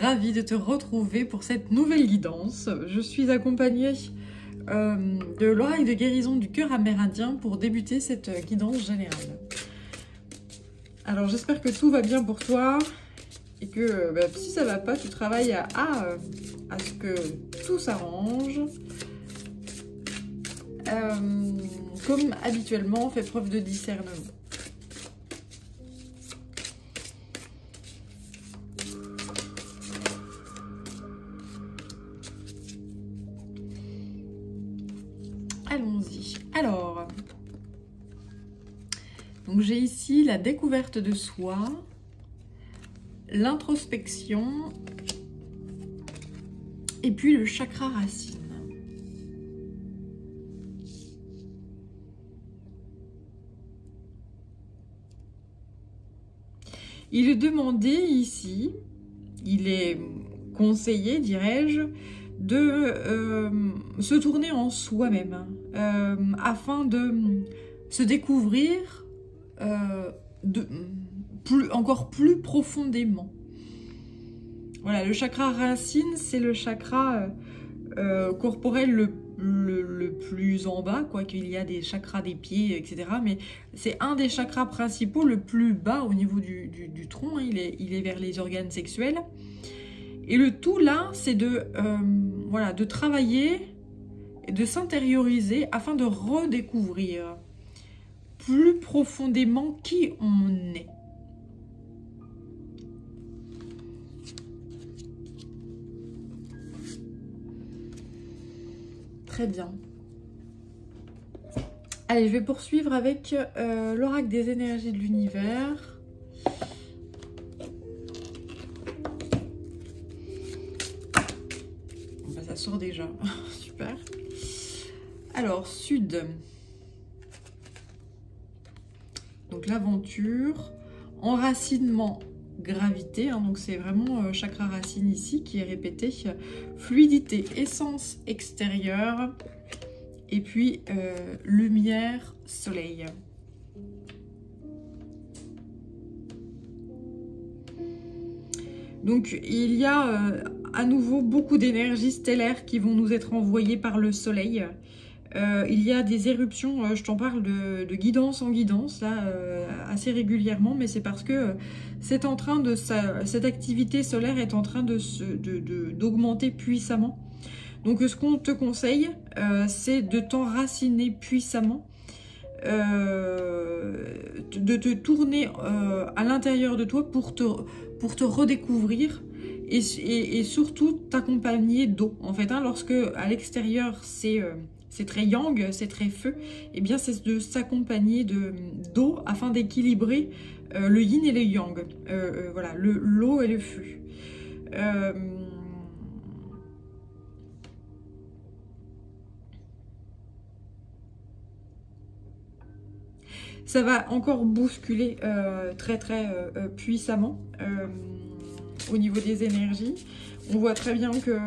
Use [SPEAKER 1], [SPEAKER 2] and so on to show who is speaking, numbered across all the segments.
[SPEAKER 1] ravie de te retrouver pour cette nouvelle guidance. Je suis accompagnée de l'oracle de guérison du cœur amérindien pour débuter cette guidance générale. Alors j'espère que tout va bien pour toi et que si ça va pas, tu travailles à ce que tout s'arrange. Comme habituellement, fais preuve de discernement. Allons-y. Alors, donc j'ai ici la découverte de soi, l'introspection et puis le chakra racine. Il est demandé ici, il est conseillé, dirais-je, de se tourner en soi-même afin de se découvrir encore plus profondément. Voilà, le chakra racine, c'est le chakra corporel le plus en bas, quoi qu'il y a des chakras des pieds, etc. Mais c'est un des chakras principaux, le plus bas au niveau du tronc, hein, il est vers les organes sexuels. Et le tout là, c'est de travailler et de s'intérioriser afin de redécouvrir plus profondément qui on est. Très bien. Allez, je vais poursuivre avec l'oracle des énergies de l'univers. Ça sort déjà. Super. Alors, sud. Donc l'aventure, enracinement, gravité. Hein, donc c'est vraiment chakra racine ici qui est répété. Fluidité, essence extérieure. Et puis lumière, soleil. Donc il y a à nouveau beaucoup d'énergies stellaires qui vont nous être envoyées par le soleil. Il y a des éruptions, je t'en parle de guidance en guidance, là, assez régulièrement, mais c'est parce que c'est en train cette activité solaire est en train d'augmenter puissamment. Donc ce qu'on te conseille, c'est de t'enraciner puissamment, de te tourner à l'intérieur de toi pour te redécouvrir et surtout t'accompagner d'eau. En fait, hein, lorsque à l'extérieur c'est très yang, c'est très feu, et bien c'est de s'accompagner d'eau afin d'équilibrer le yin et le yang. Voilà, l'eau et le feu. Ça va encore bousculer très puissamment au niveau des énergies. On voit très bien que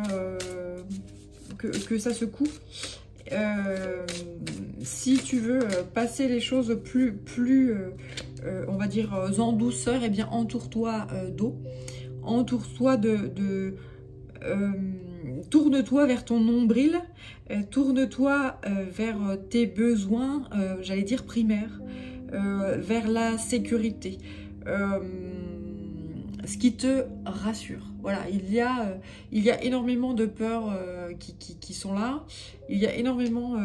[SPEAKER 1] ça secoue. Si tu veux passer les choses plus on va dire en douceur, eh bien entoure-toi d'eau. Entoure-toi tourne-toi vers ton nombril, tourne-toi vers tes besoins, j'allais dire primaires, vers la sécurité, ce qui te rassure. Voilà, il y a énormément de peurs qui sont là, il y a énormément,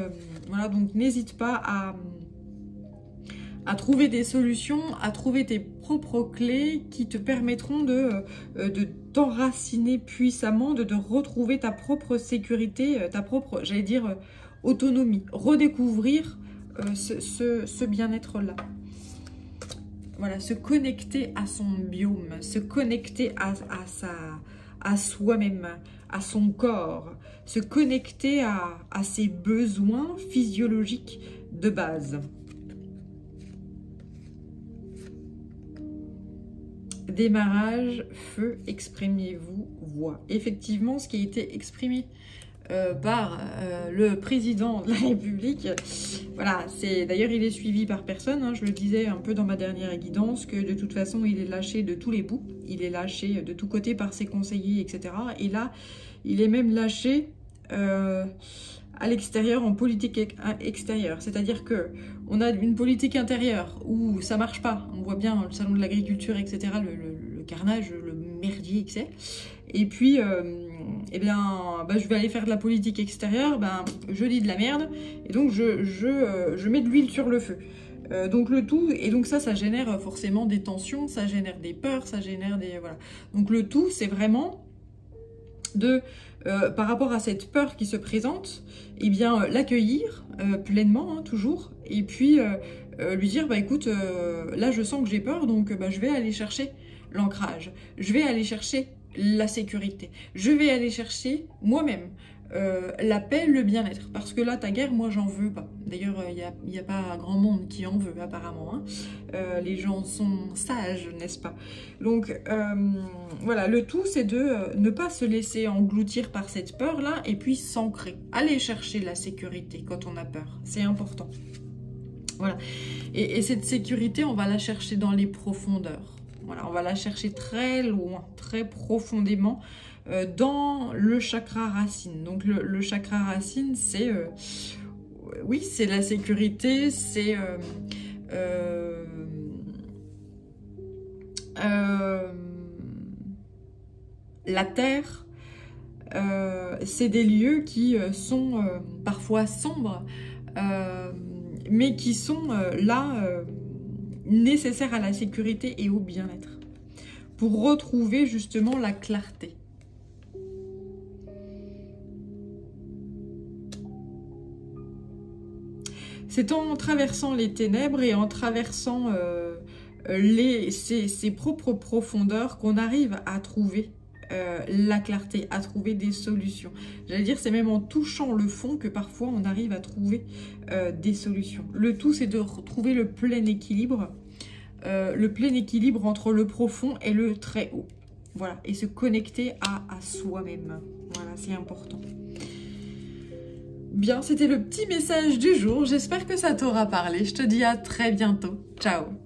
[SPEAKER 1] voilà, donc n'hésite pas à trouver des solutions, à trouver tes propres clés qui te permettront de t'enraciner puissamment, de retrouver ta propre sécurité, ta propre, j'allais dire, autonomie, redécouvrir ce bien-être-là. Voilà, se connecter à son biome, se connecter à soi-même, à son corps, se connecter à ses besoins physiologiques de base. Démarrage, feu, exprimez-vous, voix. Effectivement, ce qui a été exprimé par le président de la République. Voilà, d'ailleurs il est suivi par personne, hein, je le disais un peu dans ma dernière guidance, que de toute façon il est lâché de tous les bouts, il est lâché de tous côtés par ses conseillers, etc. Et là, il est même lâché à l'extérieur, en politique extérieure. C'est-à-dire que on a une politique intérieure où ça marche pas. On voit bien le salon de l'agriculture, etc., le carnage, le merdier que c'est. Et puis, eh bien, je vais aller faire de la politique extérieure, je dis de la merde, et donc je mets de l'huile sur le feu. Donc le tout, et donc ça génère forcément des tensions, ça génère des peurs, ça génère des... Voilà. Donc le tout, c'est vraiment de... par rapport à cette peur qui se présente, eh bien l'accueillir pleinement, hein, toujours, et puis lui dire, écoute, là je sens que j'ai peur, donc je vais aller chercher l'ancrage, je vais aller chercher la sécurité, je vais aller chercher moi-même la paix, le bien-être, parce que là ta guerre, moi j'en veux pas. D'ailleurs il n'y a pas grand monde qui en veut apparemment, hein. Les gens sont sages, n'est-ce pas? Donc voilà, le tout c'est de ne pas se laisser engloutir par cette peur là, et puis s'ancrer, aller chercher la sécurité quand on a peur, c'est important. Voilà, et cette sécurité on va la chercher dans les profondeurs. Voilà, on va la chercher très loin, très profondément dans le chakra racine. Donc le chakra racine, c'est oui, c'est la sécurité, c'est la terre. C'est des lieux qui sont parfois sombres, mais qui sont là... nécessaire à la sécurité et au bien-être, pour retrouver justement la clarté. C'est en traversant les ténèbres et en traversant ses propres profondeurs qu'on arrive à trouver la clarté, à trouver des solutions. J'allais dire, c'est même en touchant le fond que parfois on arrive à trouver des solutions. Le tout, c'est de retrouver le plein équilibre entre le profond et le très haut. Voilà, et se connecter à soi-même. Voilà, c'est important. Bien, c'était le petit message du jour. J'espère que ça t'aura parlé. Je te dis à très bientôt. Ciao!